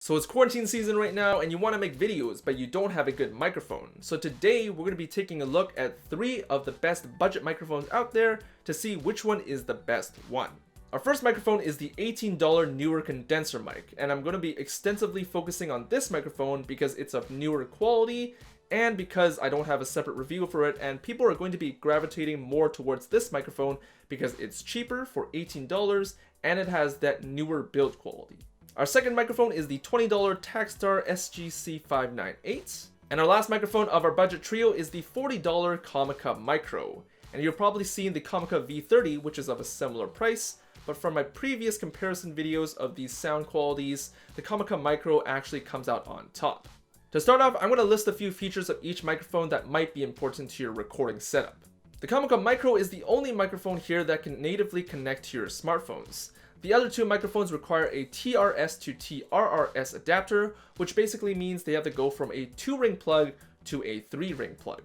So it's quarantine season right now and you want to make videos, but you don't have a good microphone. So today we're going to be taking a look at 3 of the best budget microphones out there to see which one is the best one. Our first microphone is the $18 Newer condenser mic, and I'm going to be extensively focusing on this microphone because it's of newer quality and because I don't have a separate review for it, and people are going to be gravitating more towards this microphone because it's cheaper for $18 and it has that newer build quality. Our second microphone is the $20 Takstar SGC598. And our last microphone of our budget trio is the $40 Comica Micro. And you've probably seen the Comica V30, which is of a similar price, but from my previous comparison videos of these sound qualities, the Comica Micro actually comes out on top. To start off, I'm going to list a few features of each microphone that might be important to your recording setup. The Comica Micro is the only microphone here that can natively connect to your smartphones. The other 2 microphones require a TRS to TRRS adapter, which basically means they have to go from a 2-ring plug to a 3-ring plug.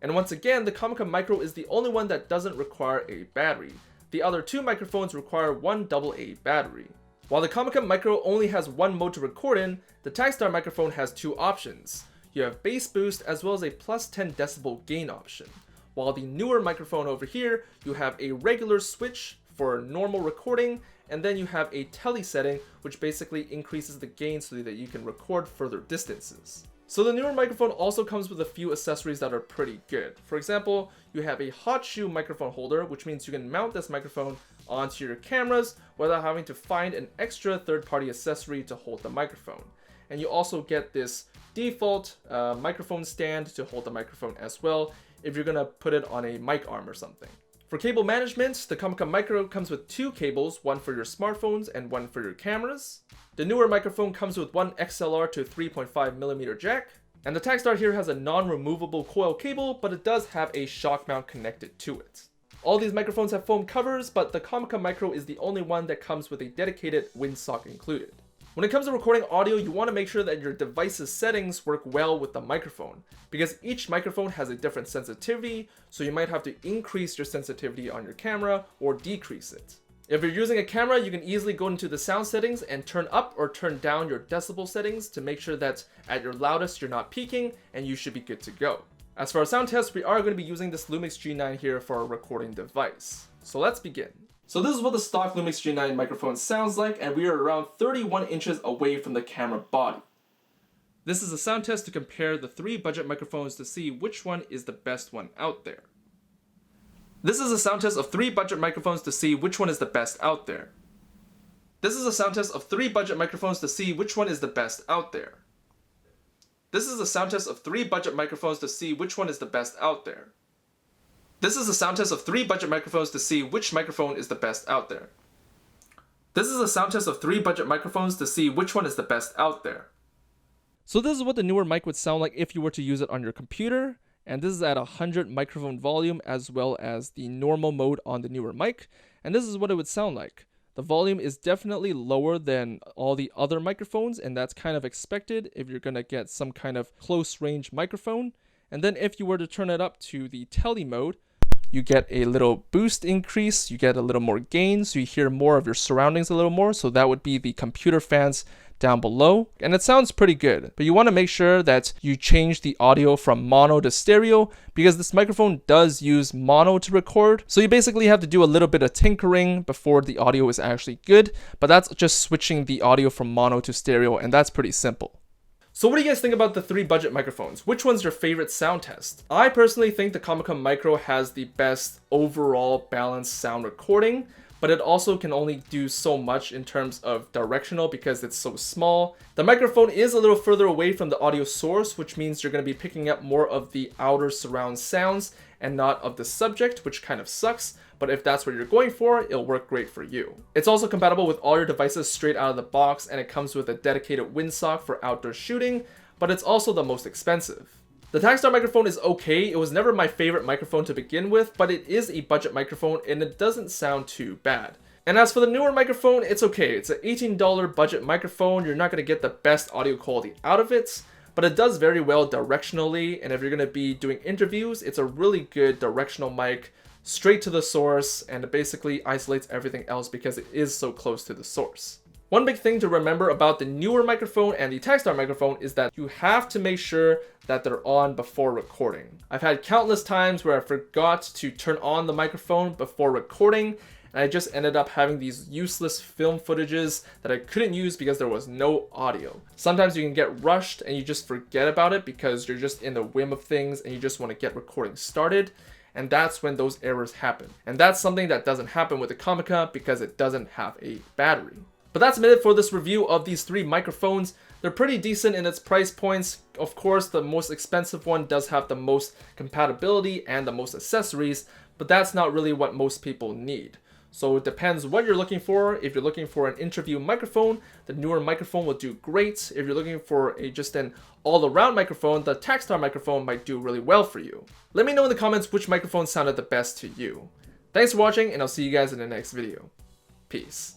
And once again, the Comica Micro is the only one that doesn't require a battery. The other 2 microphones require 1 AA battery. While the Comica Micro only has 1 mode to record in, the Takstar microphone has 2 options. You have bass boost as well as a plus 10 decibel gain option. While the newer microphone over here, you have a regular switch for normal recording, and then you have a tele setting, which basically increases the gain so that you can record further distances. So the newer microphone also comes with a few accessories that are pretty good. For example, you have a hot shoe microphone holder, which means you can mount this microphone onto your cameras without having to find an extra third-party accessory to hold the microphone. And you also get this default microphone stand to hold the microphone as well if you're gonna put it on a mic arm or something. For cable management, the Comica Micro comes with 2 cables, one for your smartphones and one for your cameras. The newer microphone comes with 1 XLR to 3.5mm jack. And the Takstar here has a non-removable coil cable, but it does have a shock mount connected to it. All these microphones have foam covers, but the Comica Micro is the only one that comes with a dedicated windsock included. When it comes to recording audio, you want to make sure that your device's settings work well with the microphone, because each microphone has a different sensitivity, so you might have to increase your sensitivity on your camera or decrease it. If you're using a camera, you can easily go into the sound settings and turn up or turn down your decibel settings to make sure that at your loudest you're not peaking, and you should be good to go. As for our sound test, we are going to be using this Lumix G9 here for our recording device. So let's begin. So this is what the stock Lumix G9 microphone sounds like, and we are around 31 inches away from the camera body. This is a sound test to compare the 3 budget microphones to see which one is the best one out there. This is a sound test of 3 budget microphones to see which one is the best out there. This is a sound test of 3 budget microphones to see which one is the best out there. This is a sound test of 3 budget microphones to see which one is the best out there. This is a sound test of 3 budget microphones to see which microphone is the best out there. This is a sound test of 3 budget microphones to see which one is the best out there. So this is what the newer mic would sound like if you were to use it on your computer, and this is at 100 microphone volume as well as the normal mode on the newer mic, and this is what it would sound like. The volume is definitely lower than all the other microphones, and that's kind of expected if you're gonna get some kind of close range microphone. And then if you were to turn it up to the tele mode, you get a little boost increase, you get a little more gain, so you hear more of your surroundings a little more. So that would be the computer fans down below. And it sounds pretty good, but you want to make sure that you change the audio from mono to stereo because this microphone does use mono to record. So you basically have to do a little bit of tinkering before the audio is actually good, but that's just switching the audio from mono to stereo, and that's pretty simple. So what do you guys think about the 3 budget microphones? Which one's your favorite sound test? I personally think the Comica Micro has the best overall balanced sound recording, but it also can only do so much in terms of directional because it's so small. The microphone is a little further away from the audio source, which means you're going to be picking up more of the outer surround sounds and not of the subject, which kind of sucks. But if that's what you're going for, it'll work great for you. It's also compatible with all your devices straight out of the box, and it comes with a dedicated windsock for outdoor shooting, but it's also the most expensive. The Takstar microphone is okay. It was never my favorite microphone to begin with, but it is a budget microphone and it doesn't sound too bad. And as for the newer microphone, it's okay. It's an $18 budget microphone. You're not going to get the best audio quality out of it, but it does very well directionally, and if you're going to be doing interviews, it's a really good directional mic, straight to the source, and it basically isolates everything else because it is so close to the source. One big thing to remember about the newer microphone and the Takstar microphone is that you have to make sure that they're on before recording. I've had countless times where I forgot to turn on the microphone before recording, and I just ended up having these useless film footages that I couldn't use because there was no audio. Sometimes you can get rushed and you just forget about it because you're just in the whim of things and you just want to get recording started. And that's when those errors happen. And that's something that doesn't happen with the Comica because it doesn't have a battery. But that's it for this review of these 3 microphones. They're pretty decent in its price points. Of course, the most expensive one does have the most compatibility and the most accessories, but that's not really what most people need. So it depends what you're looking for. If you're looking for an interview microphone, the newer microphone will do great. If you're looking for just an all-around microphone, the Takstar microphone might do really well for you. Let me know in the comments which microphone sounded the best to you. Thanks for watching, and I'll see you guys in the next video. Peace.